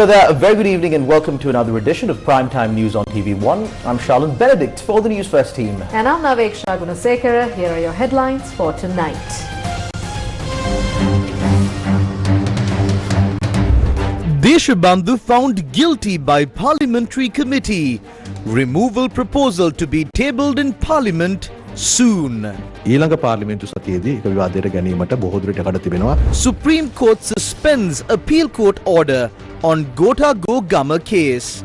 Hello there, a very good evening and welcome to another edition of Primetime News on TV1. I'm Charlotte Benedict for the Newsfirst team. And I'm Naveksha Gunasekara. Here are your headlines for tonight. Deshabandhu found guilty by Parliamentary Committee. Removal proposal to be tabled in Parliament soon. ඊළඟ පාර්ලිමේන්තු සතියේදී එක විවාදයට ගැනීමට බොහෝ දුරට කඩ තිබෙනවා. Supreme Court suspends appeal court order on Gota Go Gama case.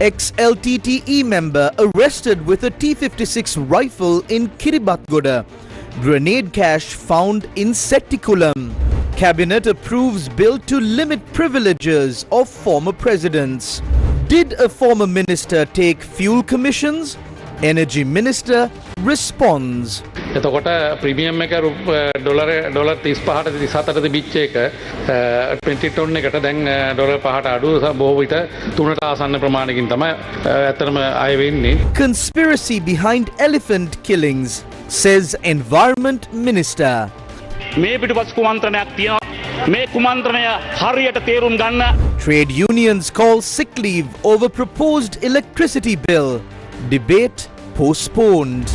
Ex-LTTE member arrested with a T56 rifle in Kiribatgoda. Grenade cache found in Setikulam. Cabinet approves bill to limit privileges of former presidents. Did a former minister take fuel commissions? Energy Minister responds. එතකොට premium එක dollar 35ට 37ට තිබිච්ච එක 20 ton එකට දැන් dollar 5ට අඩු බොහෝ විට 3ට ආසන්න ප්‍රමාණයකින් තමයි ඇත්තටම අය වෙන්නේ. Conspiracy behind elephant killings, says Environment Minister. මේ පිටුපස් කුමන්ත්‍රණයක් තියෙනවා. මේ කුමන්ත්‍රණය හරියට තේරුම් ගන්න. Trade unions call sick leave over proposed electricity bill. Debate postponed.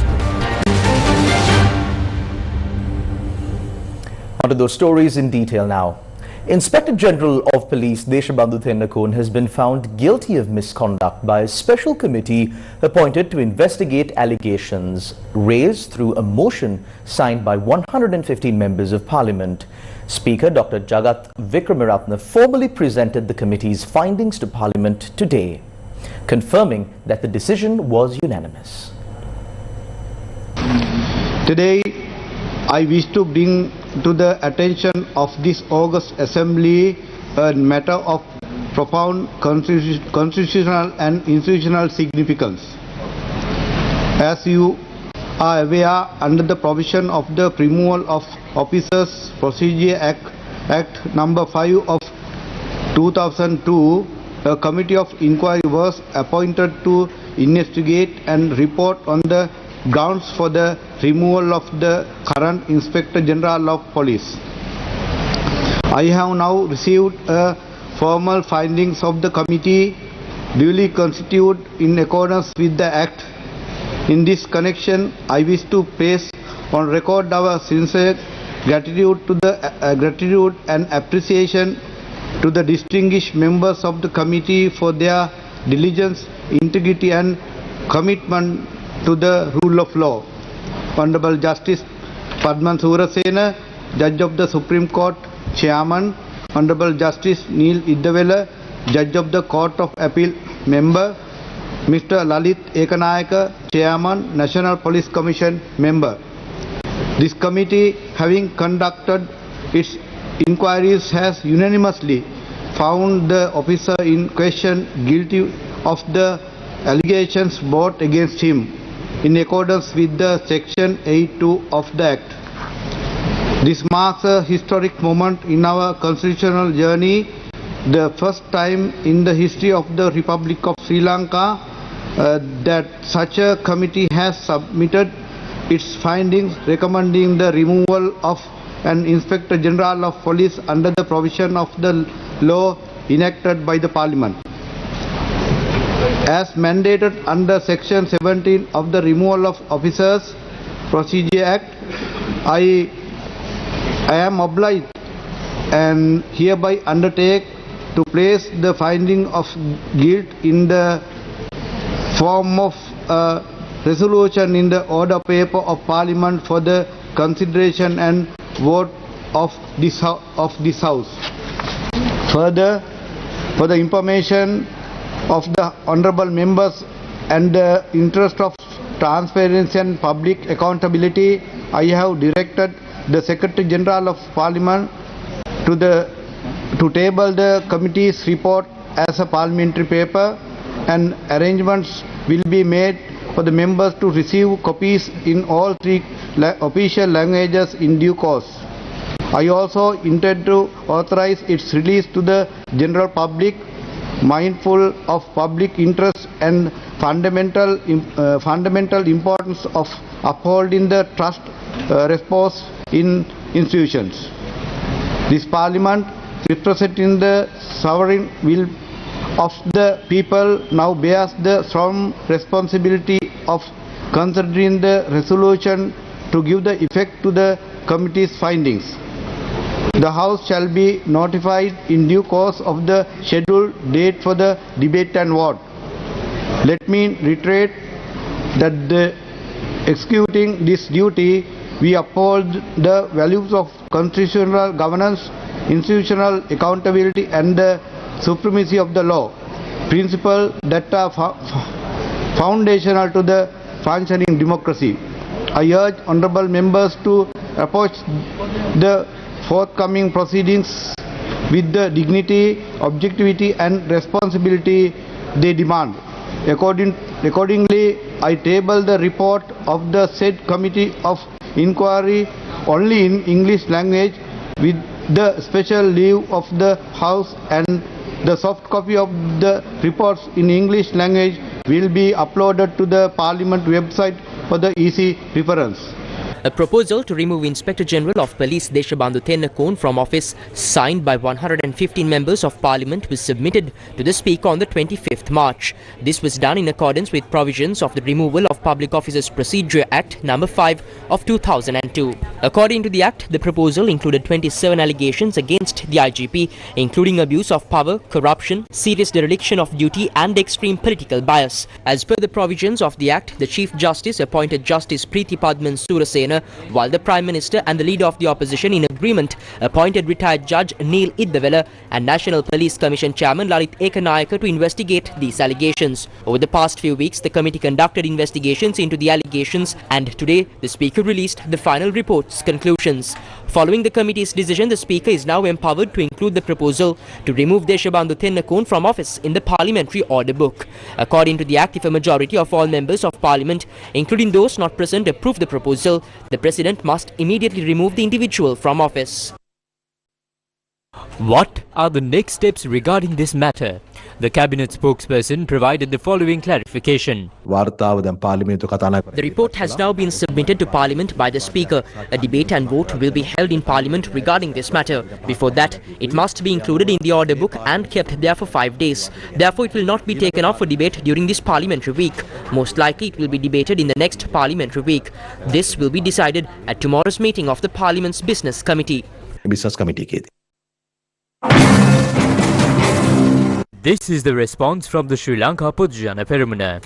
On to those stories in detail now. Inspector General of Police Deshabandhu Thendakon has been found guilty of misconduct by a special committee appointed to investigate allegations raised through a motion signed by 115 members of Parliament. Speaker Dr. Jagat Vikramaratne formally presented the committee's findings to Parliament today, confirming that the decision was unanimous. Today, I wish to bring to the attention of this August Assembly a matter of profound constitutional and institutional significance. As you are aware, under the provision of the Removal of Officers Procedure Act number 5 of 2002, a committee of inquiry was appointed to investigate and report on the grounds for the removal of the current Inspector General of Police. I have now received formal findings of the committee duly constituted in accordance with the Act. In this connection, I wish to place on record our sincere gratitude and appreciation to the distinguished members of the committee for their diligence, integrity and commitment to the rule of law. Honorable Justice Padman Surasena, Judge of the Supreme Court, Chairman. Honorable Justice Neil Iddawala, Judge of the Court of Appeal, Member. Mr. Lalit Ekanayaka, Chairman, National Police Commission, Member. This committee, having conducted its inquiries, has unanimously found the officer in question guilty of the allegations brought against him in accordance with the Section 8(2) of the Act. This marks a historic moment in our constitutional journey, the first time in the history of the Republic of Sri Lanka that such a committee has submitted its findings recommending the removal of an Inspector General of Police under the provision of the law enacted by the Parliament. As mandated under Section 17 of the Removal of Officers Procedure Act, I am obliged and hereby undertake to place the finding of guilt in the form of a resolution in the order paper of Parliament for the consideration and vote of this House. Further, for the information of the honourable members and the interest of transparency and public accountability, I have directed the Secretary General of Parliament to table the committee's report as a parliamentary paper, and arrangements will be made for the members to receive copies in all three official languages in due course. I also intend to authorize its release to the general public, mindful of public interest and fundamental importance of upholding the trust reposed in institutions. This Parliament, representing the sovereign will of the people now bears the strong responsibility of considering the resolution to give the effect to the committee's findings. The House shall be notified in due course of the scheduled date for the debate and vote. Let me reiterate that executing this duty, we uphold the values of constitutional governance, institutional accountability and the supremacy of the law, principles that are foundational to the functioning democracy. I urge honourable members to approach the forthcoming proceedings with the dignity, objectivity and responsibility they demand. Accordingly, I table the report of the said committee of inquiry only in English language with the special leave of the House, and the soft copy of the reports in English language will be uploaded to the Parliament website for the easy reference. A proposal to remove Inspector General of Police Deshabandhu Tennakone from office, signed by 115 members of Parliament, was submitted to the Speaker on the 25th March. This was done in accordance with provisions of the Removal of Public Officers Procedure Act No. 5 of 2002. According to the Act, the proposal included 27 allegations against the IGP, including abuse of power, corruption, serious dereliction of duty and extreme political bias. As per the provisions of the Act, the Chief Justice appointed Justice Preeti Padman Sirasa, while the Prime Minister and the Leader of the Opposition in agreement appointed retired Judge Neil Iddawala and National Police Commission Chairman Lalit Ekanayaka to investigate these allegations. Over the past few weeks, the committee conducted investigations into the allegations, and today the Speaker released the final report's conclusions. Following the committee's decision, the Speaker is now empowered to include the proposal to remove Deshabandhu Tennakone from office in the Parliamentary Order Book. According to the Act, if a majority of all members of Parliament, including those not present, approve the proposal, the President must immediately remove the individual from office. What are the next steps regarding this matter? The Cabinet spokesperson provided the following clarification. The report has now been submitted to Parliament by the Speaker. A debate and vote will be held in Parliament regarding this matter. Before that, it must be included in the order book and kept there for 5 days. Therefore, it will not be taken up for debate during this parliamentary week. Most likely, it will be debated in the next parliamentary week. This will be decided at tomorrow's meeting of the Parliament's Business Committee. This is the response from the Sri Lanka Podujana Peramuna.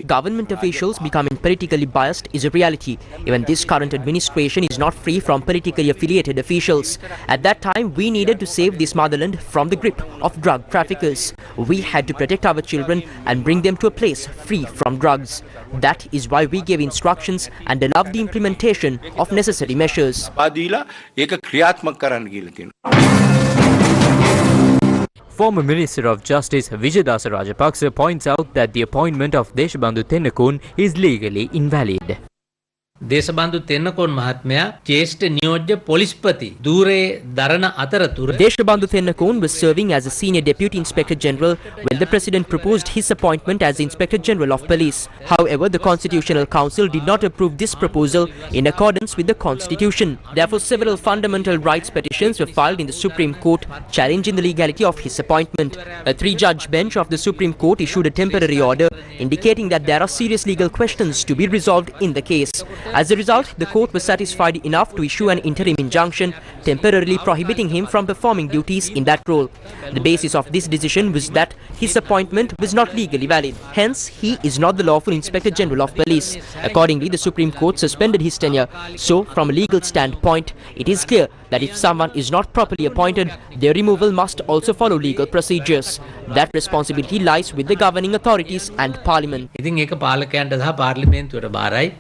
Government officials becoming politically biased is a reality. Even this current administration is not free from politically affiliated officials. At that time, we needed to save this motherland from the grip of drug traffickers. We had to protect our children and bring them to a place free from drugs. That is why we gave instructions and allowed the implementation of necessary measures. Former Minister of Justice Vijayadasa Rajapaksa points out that the appointment of Deshabandhu Tennakone is legally invalid. Deshabandu Tennakoon මහත්මයා ජ්‍යෙෂ්ඨ නියෝජ්‍ය පොලිස්පති ධූරේ දරණ අතරතුර Deshabandhu Tennakone was serving as a senior deputy inspector general when the president proposed his appointment as inspector general of police. However, the Constitutional Council did not approve this proposal in accordance with the constitution. Therefore, several fundamental rights petitions were filed in the Supreme Court challenging the legality of his appointment. A 3-judge bench of the Supreme Court issued a temporary order indicating that there are serious legal questions to be resolved in the case. As a result, the court was satisfied enough to issue an interim injunction temporarily prohibiting him from performing duties in that role. The basis of this decision was that his appointment was not legally valid. Hence, he is not the lawful Inspector General of Police. Accordingly, the Supreme Court suspended his tenure. So, from a legal standpoint, it is clear that if someone is not properly appointed, their removal must also follow legal procedures. That responsibility lies with the governing authorities and Parliament. ඉතින් ඒක පාලකයන්ට සහ පාර්ලිමේන්තුවට බාරයි.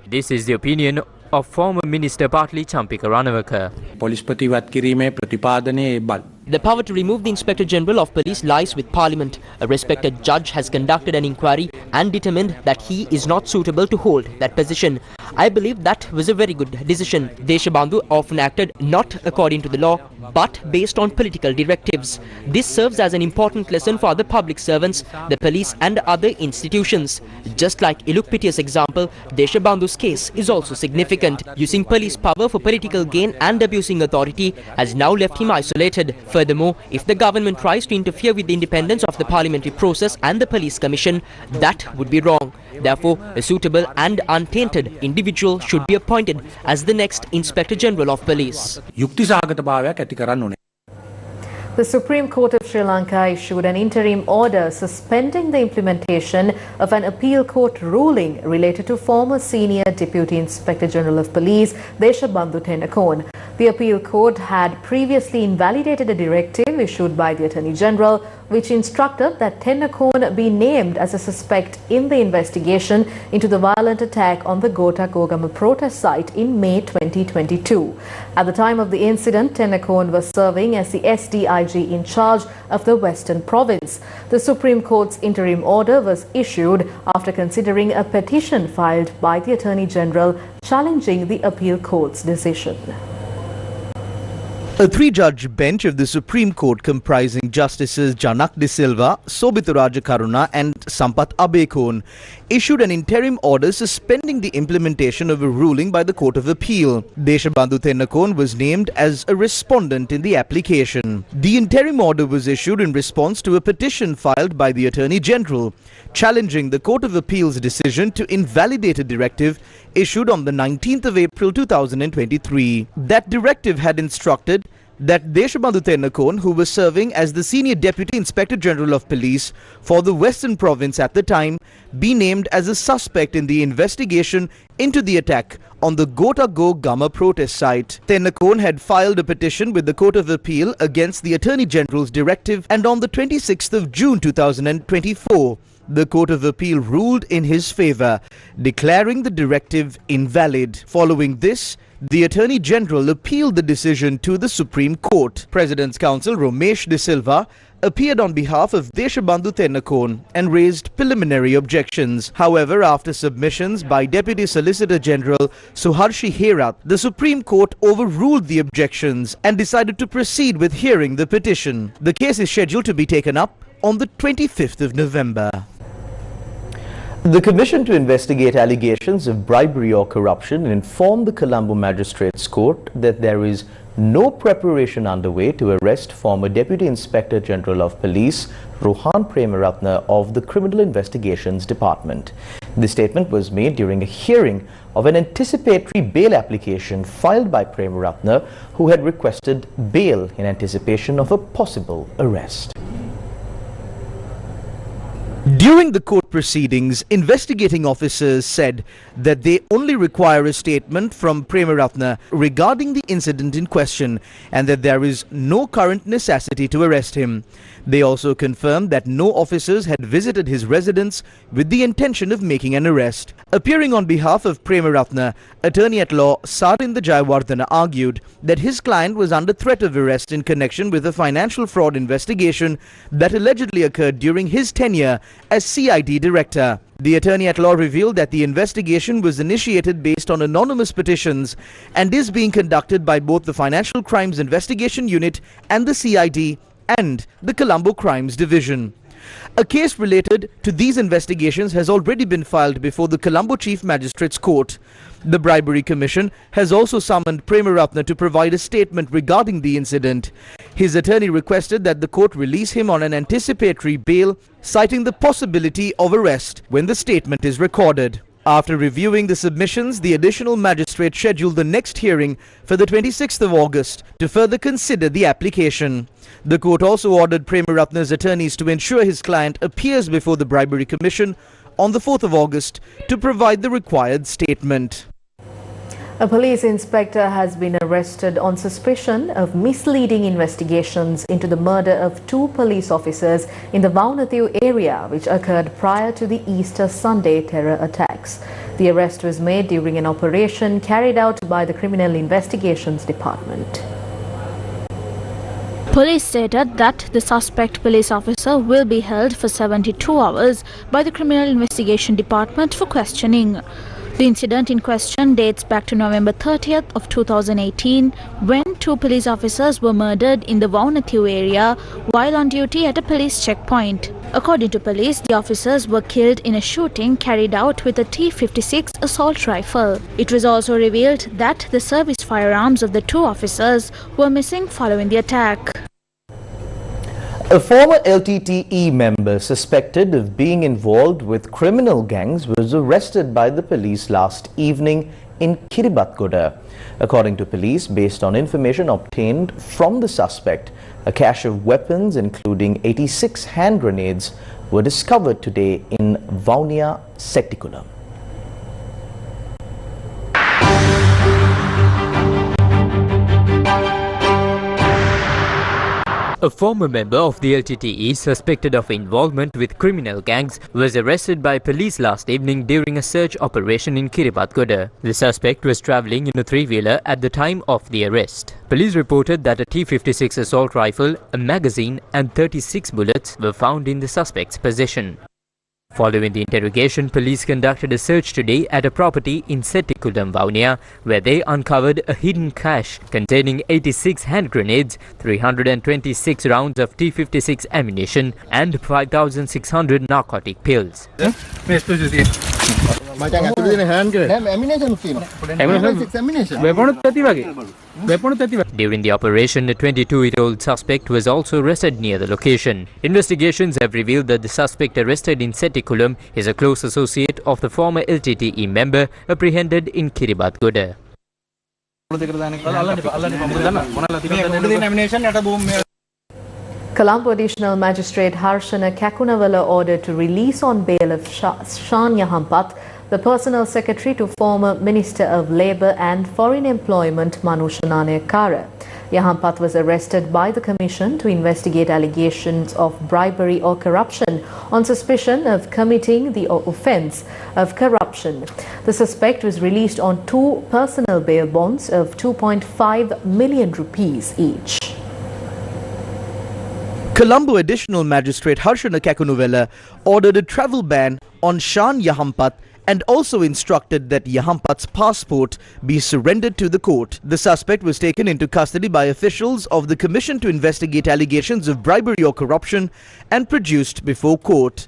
This is the opinion of former Minister Partli Champika Ranawaka. The power to remove the Inspector General of Police lies with Parliament. A respected judge has conducted an inquiry and determined that he is not suitable to hold that position. I believe that was a very good decision. Deshabandhu often acted not according to the law, but based on political directives. This serves as an important lesson for other public servants, the police and other institutions. Just like Ilukpitia's example, Deshabandhu's case is also significant. Using police power for political gain and abusing authority has now left him isolated. Furthermore, if the government tries to interfere with the independence of the parliamentary process and the police commission, that would be wrong. Therefore, a suitable and untainted individual should be appointed as the next Inspector General of Police. The Supreme Court of Sri Lanka issued an interim order suspending the implementation of an appeal court ruling related to former Senior Deputy Inspector General of Police Deshabandhu Tennakone. The appeal court had previously invalidated a directive issued by the Attorney General which instructed that Tennakone be named as a suspect in the investigation into the violent attack on the Gota Gogama protest site in May 2022. At the time of the incident, Tennakone was serving as the SDIG in charge of the Western Province. The Supreme Court's interim order was issued after considering a petition filed by the Attorney General challenging the appeal court's decision. A three-judge bench of the Supreme Court comprising Justices Janak De Silva, Sobhita Rajakaruna and Sampath Abekon issued an interim order suspending the implementation of a ruling by the Court of Appeal. Deshabandhu Tennakone was named as a respondent in the application. The interim order was issued in response to a petition filed by the Attorney General, challenging the Court of Appeal's decision to invalidate a directive issued on the 19th of April 2023. That directive had instructed that Deshabandhu Tennakone, who was serving as the Senior Deputy Inspector General of Police for the Western Province at the time, be named as a suspect in the investigation into the attack on the Gota Gogama protest site. Tennakone had filed a petition with the Court of Appeal against the Attorney General's directive, and on the 26th of June 2024, the Court of Appeal ruled in his favour, declaring the directive invalid. Following this, the Attorney General appealed the decision to the Supreme Court. President's Counsel Romesh De Silva appeared on behalf of Deshabandhu Tennakone and raised preliminary objections. However, after submissions by Deputy Solicitor General Suharshi Herath, the Supreme Court overruled the objections and decided to proceed with hearing the petition. The case is scheduled to be taken up on the 25th of November. The Commission to investigate allegations of bribery or corruption informed the Colombo Magistrates Court that there is no preparation underway to arrest former Deputy Inspector General of Police Rohan Premaratne of the Criminal Investigations Department. The statement was made during a hearing of an anticipatory bail application filed by Premaratne, who had requested bail in anticipation of a possible arrest. During the court proceedings, investigating officers said that they only require a statement from Premaratne regarding the incident in question and that there is no current necessity to arrest him. They also confirmed that no officers had visited his residence with the intention of making an arrest. Appearing on behalf of Premaratne, Attorney-at-Law Sarinda Jayawardena argued that his client was under threat of arrest in connection with a financial fraud investigation that allegedly occurred during his tenure as CID Director. The Attorney-at-Law revealed that the investigation was initiated based on anonymous petitions and is being conducted by both the Financial Crimes Investigation Unit and the CID and the Colombo Crimes Division. A case related to these investigations has already been filed before the Colombo Chief Magistrates Court. The Bribery Commission has also summoned Premaratne to provide a statement regarding the incident. His attorney requested that the court release him on an anticipatory bail, citing the possibility of arrest when the statement is recorded. After reviewing the submissions, the additional magistrate scheduled the next hearing for the 26th of August to further consider the application. The court also ordered Premaratne's attorneys to ensure his client appears before the Bribery Commission on the 4th of August to provide the required statement. A police inspector has been arrested on suspicion of misleading investigations into the murder of 2 police officers in the Vaunathiu area, which occurred prior to the Easter Sunday terror attacks. The arrest was made during an operation carried out by the Criminal Investigations Department. Police stated that the suspect police officer will be held for 72 hours by the Criminal Investigation Department for questioning. The incident in question dates back to November 30th of 2018 when 2 police officers were murdered in the Vaunathiu area while on duty at a police checkpoint. According to police, the officers were killed in a shooting carried out with a T-56 assault rifle. It was also revealed that the service firearms of the 2 officers were missing following the attack. A former LTTE member suspected of being involved with criminal gangs was arrested by the police last evening in Kiribatgoda. According to police, based on information obtained from the suspect, a cache of weapons including 86 hand grenades were discovered today in Vaunia Setikulam. A former member of the LTTE suspected of involvement with criminal gangs was arrested by police last evening during a search operation in Kiribatgoda. The suspect was travelling in a 3-wheeler at the time of the arrest. Police reported that a T-56 assault rifle, a magazine and 36 bullets were found in the suspect's possession. Following the interrogation, police conducted a search today at a property in Setikulam, Vaunia, where they uncovered a hidden cache containing 86 hand grenades, 326 rounds of T-56 ammunition and 5,600 narcotic pills. During the operation, a 22-year-old suspect was also arrested near the location. Investigations have revealed that the suspect arrested in Setikulam is a close associate of the former LTTE member apprehended in Kiribatgoda. Colombo Additional Magistrate Harshana Kakunavala ordered to release on bail of Shan Yahampat, the personal secretary to former Minister of Labour and Foreign Employment Manu Shananayakara. Yahampat was arrested by the Commission to investigate allegations of bribery or corruption on suspicion of committing the offence of corruption. The suspect was released on 2 personal bail bonds of 2.5 million rupees each. Colombo Additional Magistrate Harshana Kakunuvela ordered a travel ban on Shan Yahampat and also instructed that Yahampat's passport be surrendered to the court. The suspect was taken into custody by officials of the Commission to investigate allegations of bribery or corruption and produced before court.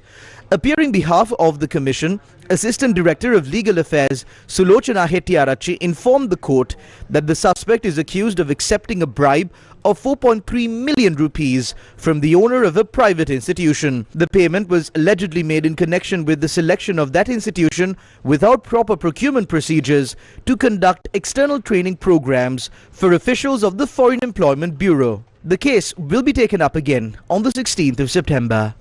Appearing on behalf of the Commission, Assistant Director of Legal Affairs Sulochana Hettiarachchi informed the court that the suspect is accused of accepting a bribe of 4.3 million rupees from the owner of a private institution. The payment was allegedly made in connection with the selection of that institution without proper procurement procedures to conduct external training programs for officials of the Foreign Employment Bureau. The case will be taken up again on the 16th of September.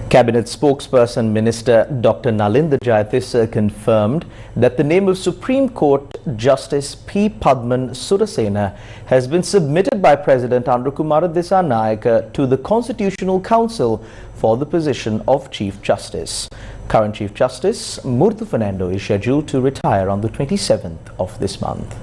Cabinet spokesperson Minister Dr. Nalinda Jayatissa confirmed that the name of Supreme Court Justice P. Padman Surasena has been submitted by President Andrukumara Dissanayake to the Constitutional Council for the position of Chief Justice. Current Chief Justice Murthu Fernando is scheduled to retire on the 27th of this month.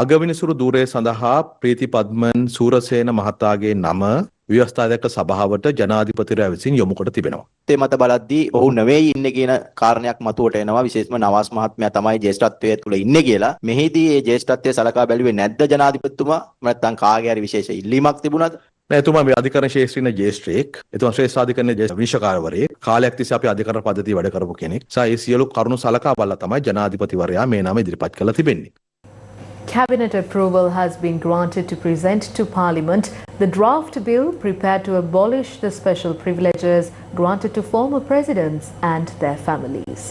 අගවිනිසුරු ධූරය සඳහා ප්‍රීති පද්මන් සූරසේන මහතාගේ නම ව්‍යවස්ථායක සභාවට ජනාධිපතිවරයා විසින් යොමු කොට තිබෙනවා. ඒ මත බලද්දී ඔහු නෙවෙයි ඉන්නේ කියන කාරණයක් මතුවට එනවා. විශේෂයෙන්ම නවාස් මහත්මයා තමයි ජේෂ්ඨත්වයේ තුල ඉන්නේ කියලා. මෙහිදී මේ ජේෂ්ඨත්වයේ සලකා බැලුවේ නැද්ද ජනාධිපතිතුමා? නැත්නම් කාගේ හරි විශේෂ ඉල්ලීමක් තිබුණාද? එතුමා මේ අධිකරණ ශාස්ත්‍රීය ජේෂ්ඨයෙක්. එතුමා ශ්‍රේෂ්ඨ අධිකරණ විනිශ්චයකාරවරයෙක්. කාලයක් තිස්සේ අපි අධිකරණ පද්ධතිය වැඩ කරපු කෙනෙක්. ඒ සියලු කරුණු සලකා බලලා තමයි ජනාධිපතිවරයා මේ නම ඉදිරිපත් කළා තිබෙන්නේ. Cabinet approval has been granted to present to Parliament the draft bill prepared to abolish the special privileges granted to former presidents and their families.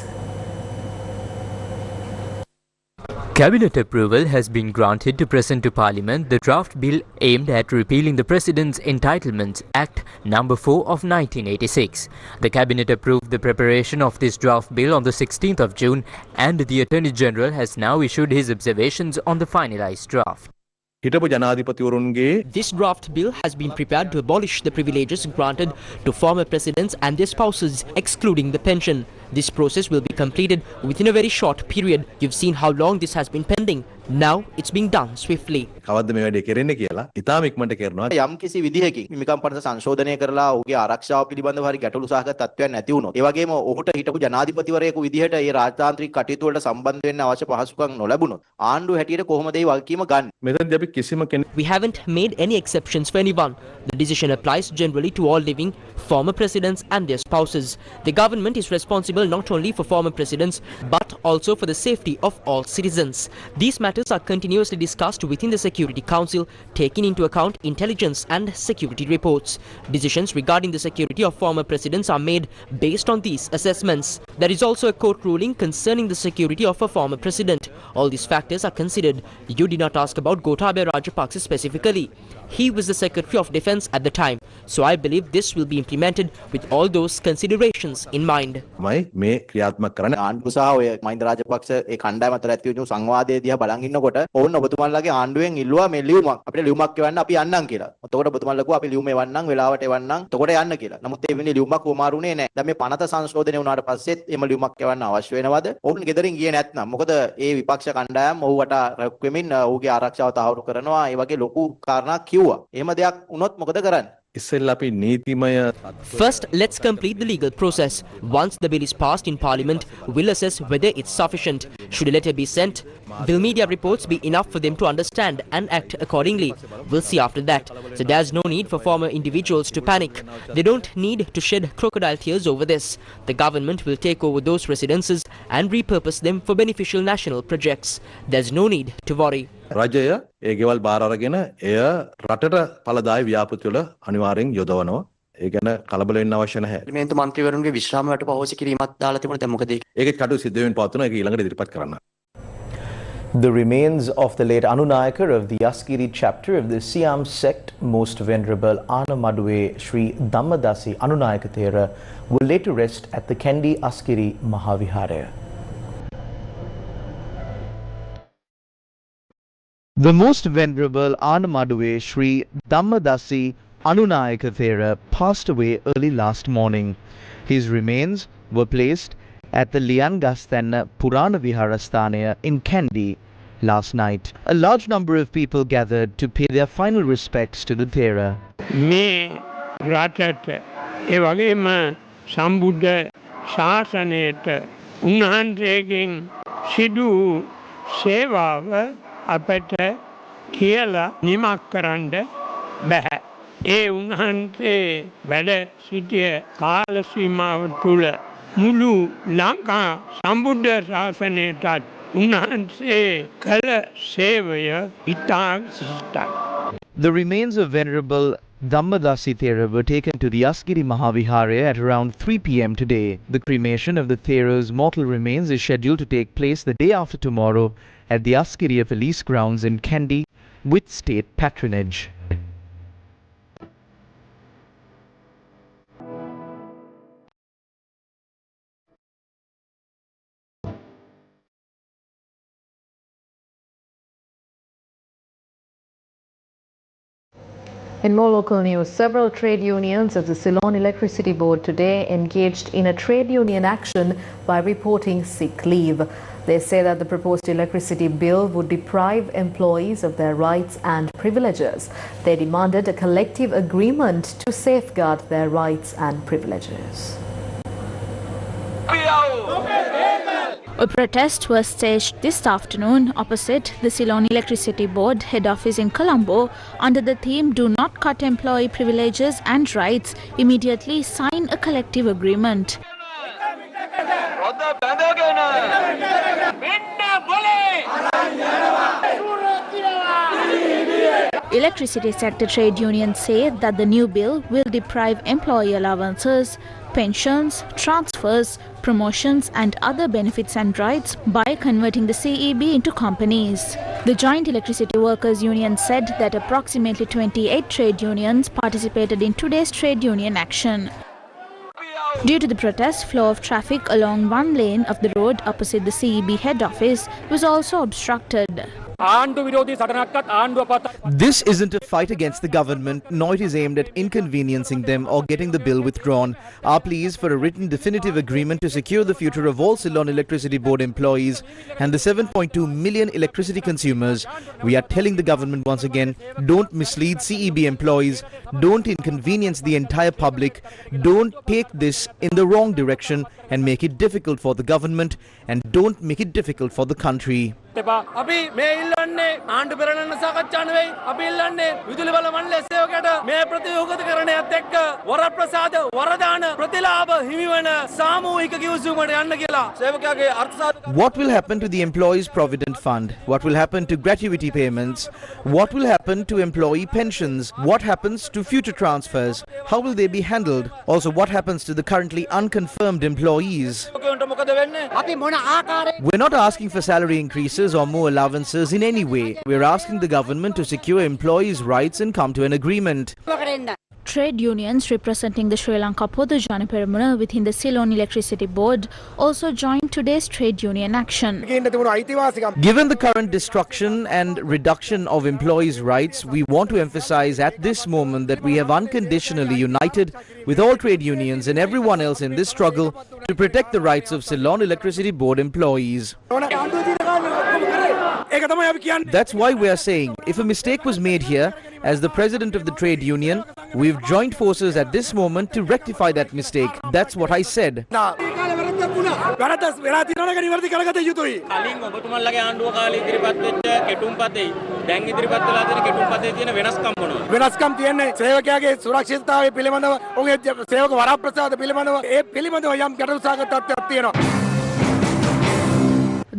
Cabinet approval has been granted to present to Parliament the draft bill aimed at repealing the President's Entitlements Act No. 4 of 1986. The Cabinet approved the preparation of this draft bill on the 16th of June and the Attorney General has now issued his observations on the finalized draft. This draft bill has been prepared to abolish the privileges granted to former presidents and their spouses, excluding the pension. This process will be completed within a very short period. You've seen how long this has been pending. Now it's being done swiftly. කවද්ද මේ වැඩේ කෙරෙන්නේ කියලා ඉතාම ඉක්මනට කරනවා. යම් කිසි විදිහකින් හිමිකම් පනත සංශෝධනය කරලා ඔහුගේ ආරක්ෂාව පිළිබඳව හරි ගැටලු සහගත තත්ත්වයක් නැති වුණොත් ඒ වගේම ඔහුට හිටපු ජනාධිපතිවරයෙකු විදිහට මේ රාජතාන්ත්‍රික කටයුතු වලට සම්බන්ධ වෙන්න අවශ්‍ය පහසුකම් නොලැබුණොත් ආණ්ඩුව හැටියට කොහොමද මේ වගකීම ගන්න? මෙතනදී අපි කිසිම කෙනෙක් We haven't made any exceptions for anyone. The decision applies generally to all living former presidents and their spouses. The government is responsible not only for former presidents but also for the safety of all citizens. These matters are continuously discussed within the Security Council, taking into account intelligence and security reports. Decisions regarding the security of former presidents are made based on these assessments. There is also a court ruling concerning the security of a former president. All these factors are considered. You did not ask about Gotabaya Rajapaksa specifically. He was the Secretary of Defence at the time, so I believe this will be implemented with all those considerations in mind. මේ ක්‍රියාත්මක කරන ආණ්ඩුව සහ ඔය මහින්ද රාජපක්ෂ ඒ කණ්ඩායම අතර ඇති වුණු සංවාදයේ දිහා බලන් ඉන්නකොට ඕන්න ඔබතුමාලගේ ආණ්ඩුවෙන් ඉල්ලුවා මේ ලියුමක් අපිට ලියුමක් එවන්න අපි යන්නම් කියලා. එතකොට ඔබතුමාලා කිව්වා අපි ලියුම එවන්නම් වෙලාවට එවන්නම් එතකොට යන්න කියලා. නමුත් ඒ වෙන්නේ ලියුමක් වමාරුනේ නැහැ. දැන් මේ පනත සංශෝධනය වුණාට පස්සෙත් එම ලියුමක් එවන්න අවශ්‍ය වෙනවද? ඔවුන් ගෙදරින් ගියේ නැත්නම් මොකද ඒ විපක්ෂ කණ්ඩායම ඔහුවට රැක් වෙමින් ඔහුගේ ආරක්ෂාව තහවුරු කරනවා. ඒ වගේ ලොකු කාරණා කිව්වා. එහෙම දෙයක් වුණොත් මොකද කරන්නේ? First, let's complete the legal process. Once the bill is passed in Parliament, we'll assess whether it's sufficient. Should a letter be sent, will media reports be enough for them to understand and act accordingly? We'll see after that. So there's no need for former individuals to panic. They don't need to shed crocodile tears over this. The government will take over those residences and repurpose them for beneficial national projects. There's no need to worry. රජය ඒ ගෙවල් බාර අරගෙන එය රටට ඵලදායී ව්‍යාපෘති වල අනිවාර්යෙන් යොදවනවා. ඒ ගැන කලබල වෙන්න අවශ්‍ය නැහැ. පාර්ලිමේන්තු මන්ත්‍රීවරුන්ගේ විශ්‍රාම වලට පහොසි කිරීමක් දාලා තිබුණා. දැන් මොකද ඒකේ කටයුතු සිද්ධ වෙමින් පවත්වනවා. ඒක ඊළඟට ඉදිරිපත් කරන්න. The remains of the late Anunayaka of the Yaskiri chapter of the Siam sect, Most Venerable Anamaduwe Sri Dhammadasi Anunayaka Thera, will later rest at the Kendi Askiri Mahavihara. The Most Venerable Anamaduwe Sri Dhammadasi Anunayaka Thera passed away early last morning. His remains were placed at the Liangastana Purana Viharasthanaya in Kendi last night. A large number of people gathered to pay their final respects to the Thera. මේ රටට ඒ වගේම සම්බුද්ධ ශාසනයට උන්වහන්සේගෙන් සිදු සේවාව අපට කියලා නිමක් කරන්න බෑ. ඒ උන්වහන්සේ වැඩ සිටිය කාල සීමාව තුළ මුළු ලංකා සම්බුද්ධ ශාසනයටත් උන්වහන්සේ කළ සේවය ඉතා විශිෂ්ටයි. The remains of Venerable Dhammadasi Thera were taken to the Yaskiri Mahavihara at around 3 p.m. today. The cremation of the Thera's mortal remains is scheduled to take place the day after tomorrow at the Askiriya Police Grounds in Kendi with state patronage. In more local news, several trade unions of the Ceylon Electricity Board today engaged in a trade union action by reporting sick leave. They say that the proposed electricity bill would deprive employees of their rights and privileges. They demanded a collective agreement to safeguard their rights and privileges. A protest was staged this afternoon opposite the Ceylon Electricity Board head office in Colombo under the theme "Do not cut employee privileges and rights, immediately sign a collective agreement." Electricity sector trade unions say that the new bill will deprive employee allowances, pensions, transfers, promotions and other benefits and rights by converting the CEB into companies. The Joint Electricity Workers Union said that approximately 28 trade unions participated in today's trade union action. Due to the protest, flow of traffic along one lane of the road opposite the CEB head office was also obstructed. This isn't a fight against the government, nor it is aimed at inconveniencing them or getting the bill withdrawn. Our plea is for a written definitive agreement to secure the future of all Ceylon Electricity Board employees and the 7.2 million electricity consumers. We are telling the government once again, don't mislead CEB employees, don't inconvenience the entire public, don't take this in the wrong direction and make it difficult for the government, and don't make it difficult for the country. අපි මේ ඉල්ලන්නේ ආණ්ඩු පෙරළන සාකච්ඡා නෙවෙයි අපි ඉල්ලන්නේ විදුලි බල මණ්ඩල සේවකයට මේ ප්‍රතියෝගිතකරණයත් එක්ක වරප්‍රසාද වරදාන ප්‍රතිලාභ හිමිවන සාමූහික කිවිසුමකට යන්න කියලා සේවකයාගේ අර්ථ. What will happen to the Employees Provident Fund? What will happen to gratuity payments? What will happen to employee pensions? What happens to future transfers? How will they be handled? Also, what happens to the currently unconfirmed employees? We're not asking for salary increases or more allowances in any way. We're asking the government to secure employees' rights and come to an agreement. Trade unions representing the Sri Lanka Podu Jana Peramuna within the Ceylon Electricity Board also joined today's trade union action. Given the current destruction and reduction of employees' rights, we want to emphasize at this moment that we have unconditionally united with all trade unions and everyone else in this struggle to protect the rights of Ceylon Electricity Board employees. That's why we are saying, if a mistake was made here, as the president of the trade union, we've joined forces at this moment to rectify that mistake. That's what I said. වෙනස්කම් තියෙන්නේ සේවකයාගේ සුරක්ෂිතතාවය පිළිබඳව ඔහුගේ සේවක වරප්‍රසාද පිළිබඳව ඒ පිළිබඳව යම් ගැටලු සහගත තත්ත්වයක් තියෙනවා.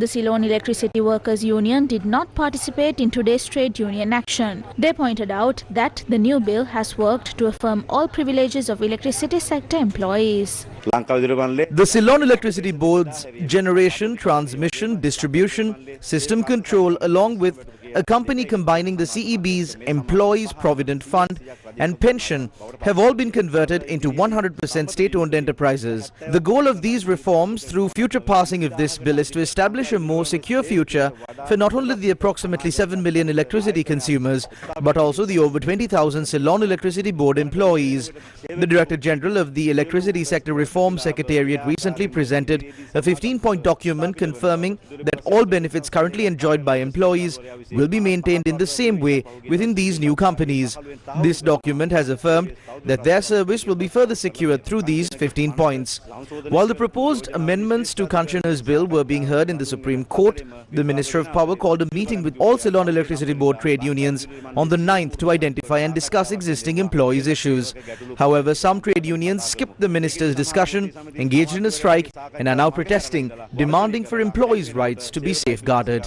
The Ceylon Electricity Workers Union did not participate in today's trade union action. They pointed out that the new bill has worked to affirm all privileges of electricity sector employees. The Ceylon Electricity Board's generation, transmission, distribution, system control, along with a company combining the CEB's Employees Provident Fund and pension, have all been converted into 100% state-owned enterprises. The goal of these reforms through future passing of this bill is to establish a more secure future for not only the approximately 7 million electricity consumers, but also the over 20,000 Ceylon Electricity Board employees. The Director General of the Electricity Sector Reform Secretariat recently presented a 15-point document confirming that all benefits currently enjoyed by employees will be maintained in the same way within these new companies. This document has affirmed that their service will be further secured through these 15 points. While the proposed amendments to Kanchana's bill were being heard in the Supreme Court, the Minister of Power called a meeting with all Ceylon Electricity Board trade unions on the 9th to identify and discuss existing employees' issues. However, some trade unions skipped the minister's discussion, engaged in a strike, and are now protesting, demanding for employees' rights to be safeguarded.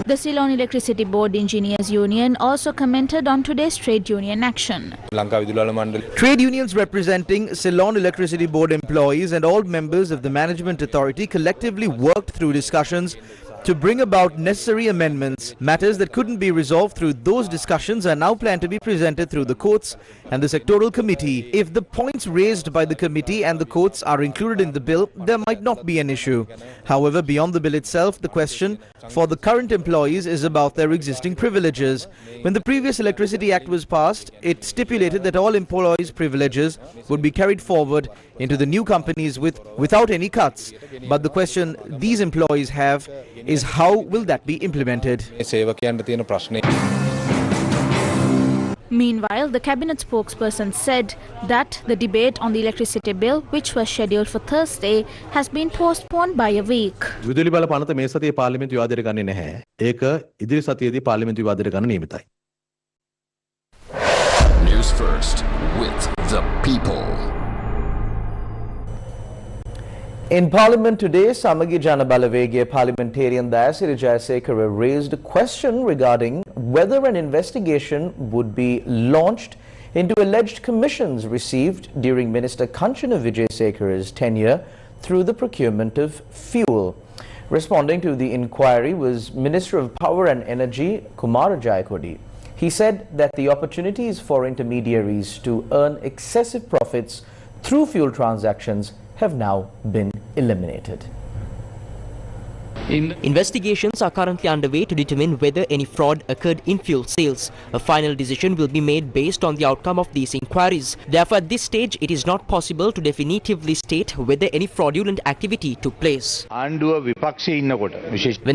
The Ceylon Electricity Board Engineers Union also commented on today's trade union action. Trade unions representing Ceylon Electricity Board employees and all members of the management authority collectively worked through discussions to bring about necessary amendments. Matters that couldn't be resolved through those discussions are now planned to be presented through the courts and the sectoral committee. If the points raised by the committee and the courts are included in the bill, there might not be an issue. However, beyond the bill itself, the question for the current employees is about their existing privileges. When the previous Electricity Act was passed, it stipulated that all employees' privileges would be carried forward into the new companies without any cuts. But the question these employees have is how will that be implemented? Meanwhile, the cabinet spokesperson said that the debate on the electricity bill, which was scheduled for Thursday, has been postponed by a week. විදුලි බල පනත මේ සතියේ පාර්ලිමේන්තු විවාදයට ගන්නේ නැහැ. ඒක ඉදිරි සතියේදී පාර්ලිමේන්තු විවාදයට ගන්න නියමිතයි. News First with the people. In Parliament today, Samagi Jana Balawege parliamentarian Dayasiri Jayasekara raised a question regarding whether an investigation would be launched into alleged commissions received during Minister Kanchana Vijayasekara's tenure through the procurement of fuel. Responding to the inquiry was Minister of Power and Energy Kumara Jayakodi. He said that the opportunities for intermediaries to earn excessive profits through fuel transactions have now been eliminated. Investigations are currently underway to determine whether any fraud occurred in fuel sales. A final decision will be made based on the outcome of these inquiries. Therefore, at this stage, it is not possible to definitively state whether any fraudulent activity took place. When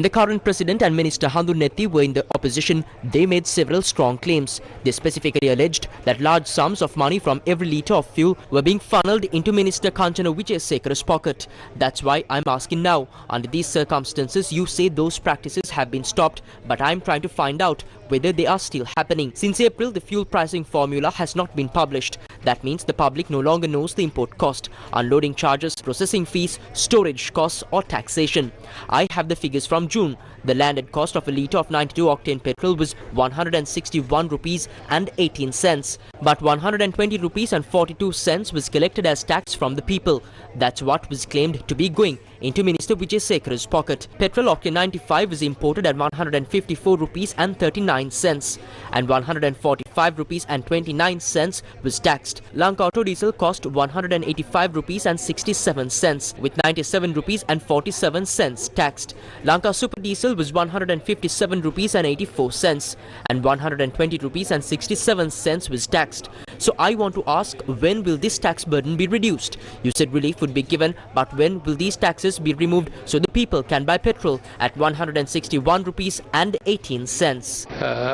the current president and Minister Handunetti were in the opposition, they made several strong claims. They specifically alleged that large sums of money from every litre of fuel were being funneled into Minister Kanchana Wijesekara's pocket. That's why I'm asking now, under these circumstances, you say those practices have been stopped, but I'm trying to find out whether they are still happening. Since April, the fuel pricing formula has not been published. That means the public no longer knows the import cost, unloading charges, processing fees, storage costs or taxation. I have the figures from June. The landed cost of a litre of 92-octane petrol was 161 rupees and 18 cents. But 120 rupees and 42 cents was collected as tax from the people. That's what was claimed to be going into Minister Wijesekara's pocket. Petrol octane 95 was imported at 154 rupees and 39 cents, and 145 rupees and 29 cents was taxed. Lanka auto diesel cost 185 rupees and 67 cents, with 97 rupees and 47 cents taxed. Lanka super diesel was 157 rupees and 84 cents, and 120 rupees and 67 cents was taxed. So I want to ask, when will this tax burden be reduced? You said relief would be given, but when will these taxes be removed so the people can buy petrol at 161 rupees and 18 cents?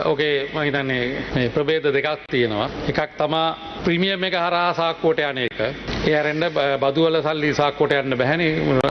Okay, මම හිතන්නේ මේ ප්‍රභේද දෙකක් තියෙනවා. එකක් තමයි premium එක හරහා සාක්කුවට යන එක. ඒ හැරෙන්න බදු වල සල්ලි සාක්කුවට යන්න බෑනේ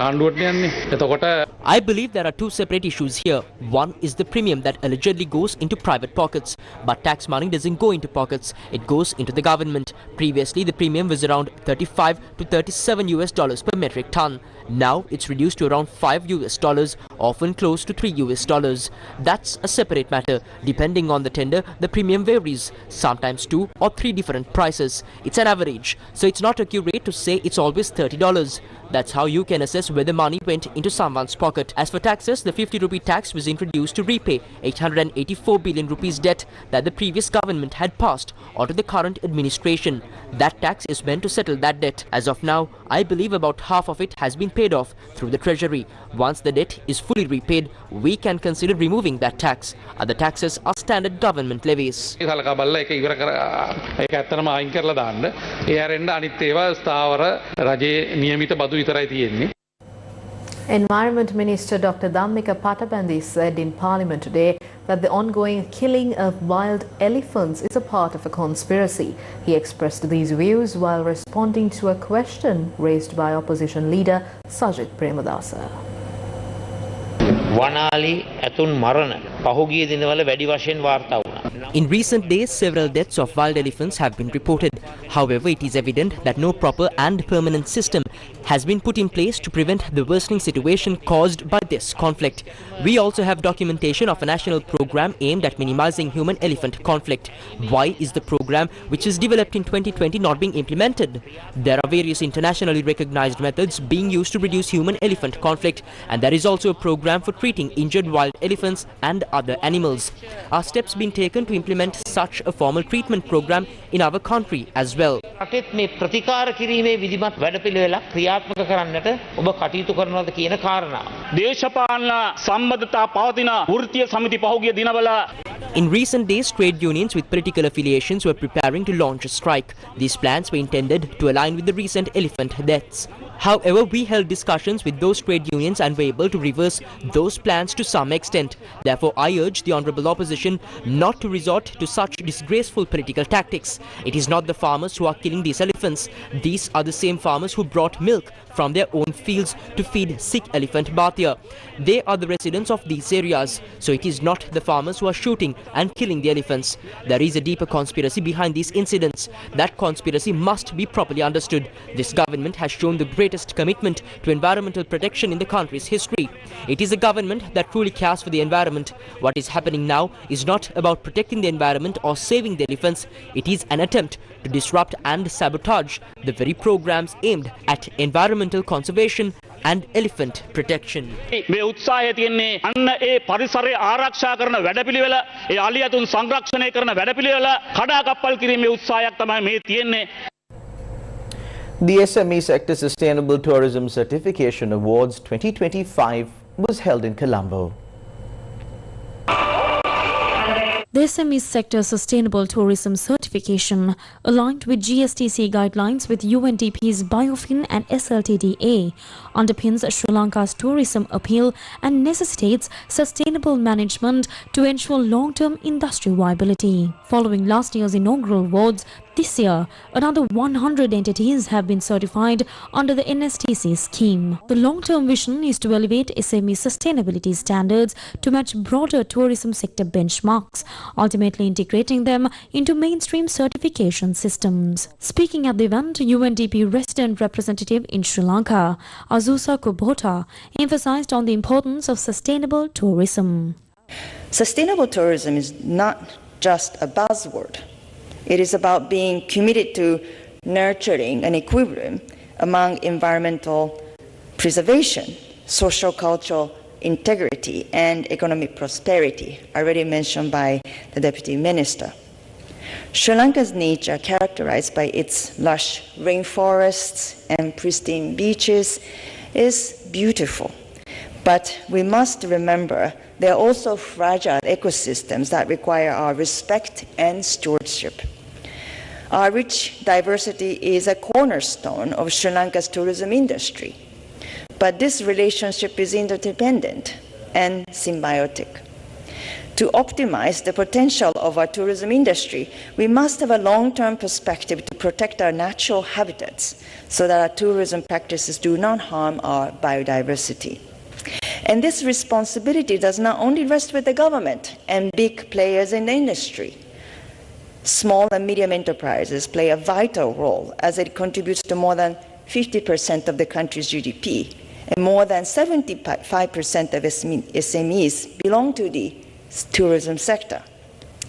ආණ්ඩුවට යන්නේ. එතකොට I believe there are two separate issues here. One is the premium that allegedly goes into private pockets, but tax money doesn't go into pockets. It goes into the government. Previously, the premium was around 35 to 37 US dollars per metric ton. Now it's reduced to around 5 US dollars, often close to 3 US dollars. That's a separate matter. Depending on the tender, the premium varies, sometimes 2 or 3 different prices. It's an average, so it's not accurate to say it's always $30. That's how you can assess whether money went into someone's pocket. As for taxes, the 50 rupee tax was introduced to repay 884 billion rupees debt that the previous government had passed onto the current administration. That tax is meant to settle that debt. As of now, I believe about half of it has been paid off through the treasury. Once the debt is fully repaid, we can consider removing that tax. Other taxes are standard government levies. Environment Minister Dr. Dhammika Pattabandi said in Parliament today that the ongoing killing of wild elephants is a part of a conspiracy. He expressed these views while responding to a question raised by opposition leader Sajith Premadasa. In recent days, several deaths of wild elephants have been reported. However, it is evident that no proper and permanent system has been put in place to prevent the worsening situation caused by this conflict. We also have documentation of a national program aimed at minimizing human-elephant conflict. Why is the program, which was developed in 2020, not being implemented? There are various internationally recognized methods being used to reduce human-elephant conflict, and there is also a program for treating injured wild elephants and other animals. Are steps being taken to implement such a formal treatment program in our country as well? In recent days, trade unions with political affiliations were preparing to launch a strike. These plans were intended to align with the recent elephant deaths. However, we held discussions with those trade unions and were able to reverse those plans to some extent. Therefore, I urge the Honourable Opposition not to resort to such disgraceful political tactics. It is not the farmers who are killing these elephants. These are the same farmers who brought milk from their own fields to feed sick elephant Bhatia. They are the residents of these areas, so it is not the farmers who are shooting and killing the elephants. There is a deeper conspiracy behind these incidents. That conspiracy must be properly understood. This government has shown the greatest commitment to environmental protection in the country's history. It is a government that truly cares for the environment. What is happening now is not about protecting the environment or saving the elephants. It is an attempt to disrupt and sabotage the very programs aimed at environmental conservation and elephant protection. මේ උත්සාහය තියෙන්නේ අන්න ඒ පරිසරය ආරක්ෂා කරන වැඩපිළිවෙල ඒ අලියතුන් සංරක්ෂණය කරන වැඩපිළිවෙල කඩාකප්පල් කිරීමේ උත්සාහයක් තමයි මේ තියෙන්නේ. The SME Sector Sustainable Tourism Certification Awards 2025 was held in Colombo. The SME sector sustainable tourism certification, aligned with GSTC guidelines with UNDP's Biofin and SLTDA, underpins Sri Lanka's tourism appeal and necessitates sustainable management to ensure long-term industry viability. Following last year's inaugural awards, this year, another 100 entities have been certified under the NSTC scheme. The long-term vision is to elevate SME sustainability standards to match broader tourism sector benchmarks, ultimately integrating them into mainstream certification systems. Speaking at the event, UNDP resident representative in Sri Lanka, Azusa Kubota, emphasized on the importance of sustainable tourism. Sustainable tourism is not just a buzzword. It is about being committed to nurturing an equilibrium among environmental preservation, social-cultural integrity, and economic prosperity, already mentioned by the Deputy Minister. Sri Lanka's nature, characterized by its lush rainforests and pristine beaches, is beautiful. But we must remember there are also fragile ecosystems that require our respect and stewardship. Our rich diversity is a cornerstone of Sri Lanka's tourism industry. But this relationship is interdependent and symbiotic. To optimize the potential of our tourism industry, we must have a long-term perspective to protect our natural habitats so that our tourism practices do not harm our biodiversity. And this responsibility does not only rest with the government and big players in the industry. Small and medium enterprises play a vital role as it contributes to more than 50% of the country's GDP, and more than 75% of SMEs belong to the tourism sector.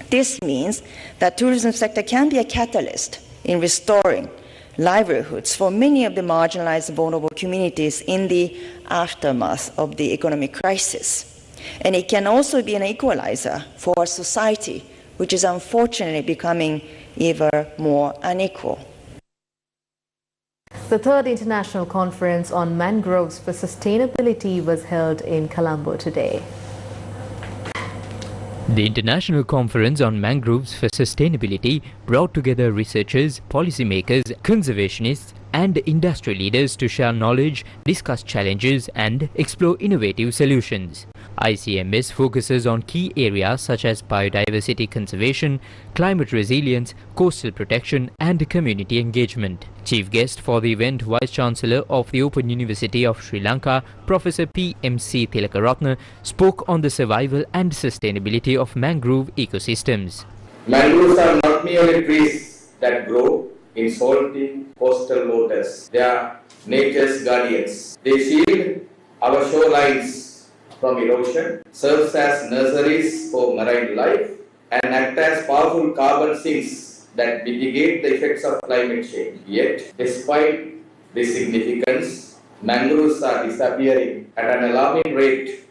This means that tourism sector can be a catalyst in restoring livelihoods for many of the marginalized vulnerable communities in the aftermath of the economic crisis. And it can also be an equalizer for a society which is unfortunately becoming ever more unequal. The third International Conference on Mangroves for Sustainability was held in Colombo today. The International Conference on Mangroves for Sustainability brought together researchers, policymakers, conservationists and industry leaders to share knowledge, discuss challenges and explore innovative solutions. ICMS focuses on key areas such as biodiversity conservation, climate resilience, coastal protection and community engagement. Chief guest for the event, Vice-Chancellor of the Open University of Sri Lanka, Professor P.M.C. Tilakaratne, spoke on the survival and sustainability of mangrove ecosystems. Mangroves are not merely trees that grow in salty coastal waters. They are nature's guardians. They shield our shorelines from erosion, serves as nurseries for marine life, and act as powerful carbon sinks that mitigate the effects of climate change. Yet, despite this significance, mangroves are disappearing at an alarming rate,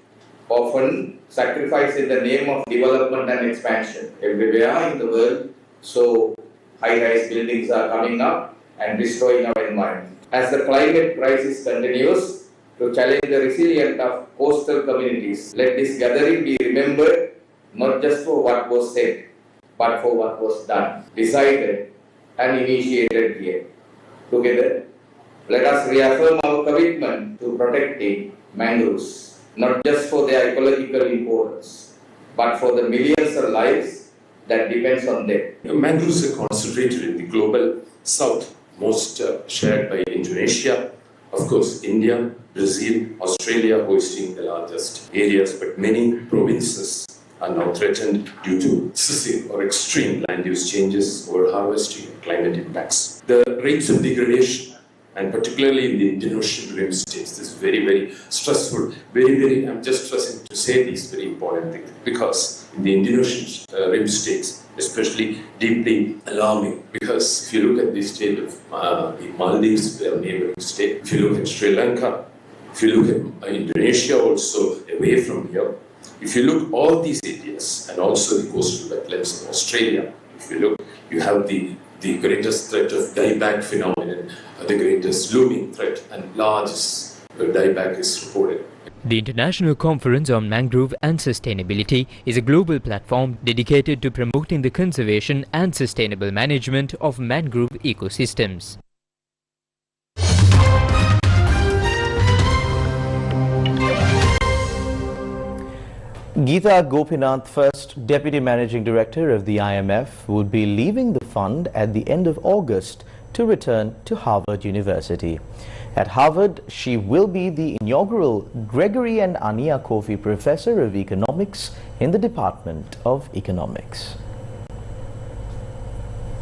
often sacrificed in the name of development and expansion. Everywhere in the world, so high-rise buildings are coming up and destroying our environment. As the climate crisis continues to challenge the resilience of coastal communities, let this gathering be remembered not just for what was said, but for what was done, decided and initiated here. Together, let us reaffirm our commitment to protecting mangroves, not just for their ecological importance, but for the millions of lives that depends on them. Mangroves are concentrated in the global south, most shared by Indonesia, of course India, Brazil, Australia hosting the largest areas, but many provinces are now threatened due to excessive or extreme land use changes, overharvesting, and climate impacts. The rates of degradation, and particularly in the Indian Ocean rim states, this is very, very stressful. I'm just stressing to say these very important things, because in the Indian Ocean rim states, especially deeply alarming, because if you look at the state of the Maldives, their neighboring state, if you look at Sri Lanka, if you look at Indonesia also away from here, if you look all these areas and also the coastal wetlands of Australia, if you look, you have the greatest threat of dieback phenomenon, the greatest looming threat, and largest dieback is reported. The International Conference on Mangrove and Sustainability is a global platform dedicated to promoting the conservation and sustainable management of mangrove ecosystems. Geeta Gopinath, first Deputy Managing Director of the IMF, will be leaving the fund at the end of August to return to Harvard University. At Harvard, she will be the inaugural Gregory and Ania Kofi Professor of Economics in the Department of Economics.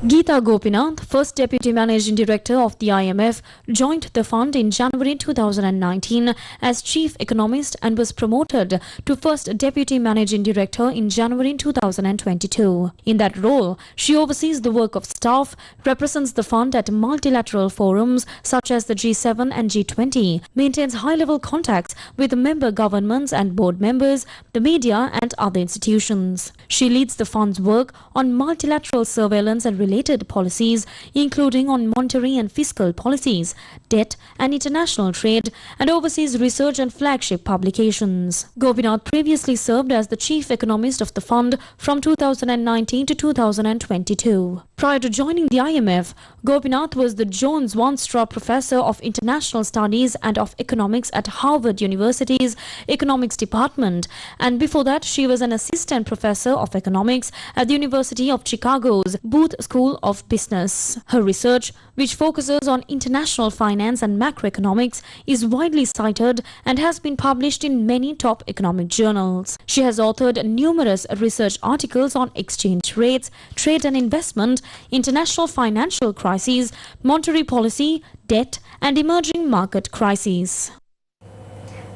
Geeta Gopinath, first Deputy Managing Director of the IMF, joined the fund in January 2019 as Chief Economist and was promoted to first Deputy Managing Director in January 2022. In that role, she oversees the work of staff, represents the fund at multilateral forums such as the G7 and G20, maintains high-level contacts with member governments and board members, the media and other institutions. She leads the fund's work on multilateral surveillance and related policies, including on monetary and fiscal policies, debt and international trade, and oversees research and flagship publications. Gopinath previously served as the chief economist of the fund from 2019 to 2022. Prior to joining the IMF, Gopinath was the Jones One-Straw Professor of International Studies and of Economics at Harvard University's Economics Department, and before that she was an assistant professor of economics at the University of Chicago's Booth School of Business. Her research, which focuses on international finance and macroeconomics, is widely cited and has been published in many top economic journals. She has authored numerous research articles on exchange rates, trade and investment, international financial crises, monetary policy, debt and emerging market crises.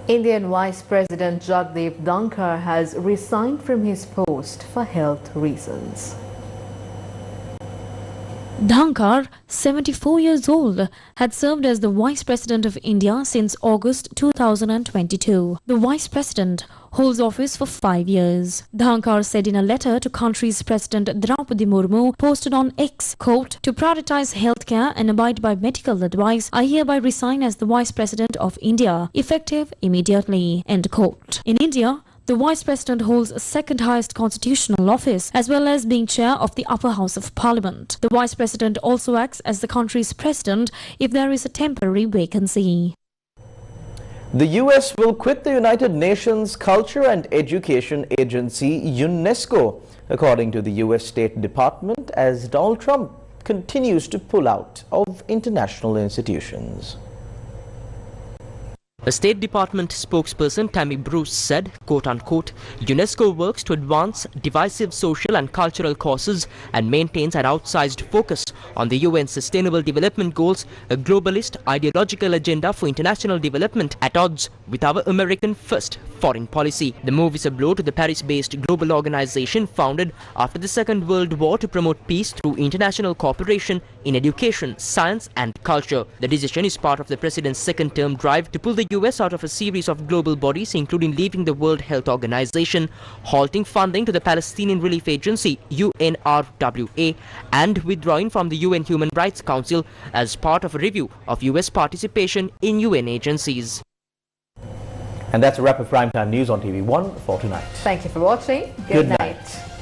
Indian Vice President Jagdeep Dhankar has resigned from his post for health reasons. Dhankar, 74 years old, had served as the Vice President of India since August 2022. The Vice President holds office for 5 years. Dhankar said in a letter to country's President Draupadi Murmu posted on X, quote, "To prioritize healthcare and abide by medical advice, I hereby resign as the Vice President of India, effective immediately," end quote. In India, the Vice President holds a second highest constitutional office as well as being chair of the upper house of Parliament. The Vice President also acts as the country's President if there is a temporary vacancy. The US will quit the United Nations Culture and Education Agency, UNESCO, according to the US State Department, as Donald Trump continues to pull out of international institutions. A State Department spokesperson, Tammy Bruce, said, quote-unquote, UNESCO works to advance divisive social and cultural causes and maintains an outsized focus on the UN's Sustainable Development Goals, a globalist ideological agenda for international development at odds with our American first foreign policy. The move is a blow to the Paris-based global organization founded after the Second World War to promote peace through international cooperation in education, science and culture. The decision is part of the president's second-term drive to pull the US out of a series of global bodies, including leaving the World Health Organization, halting funding to the Palestinian Relief Agency, UNRWA, and withdrawing from the UN Human Rights Council as part of a review of US participation in UN agencies. And that's a wrap of Primetime News on TV1 for tonight. Thank you for watching. Good night.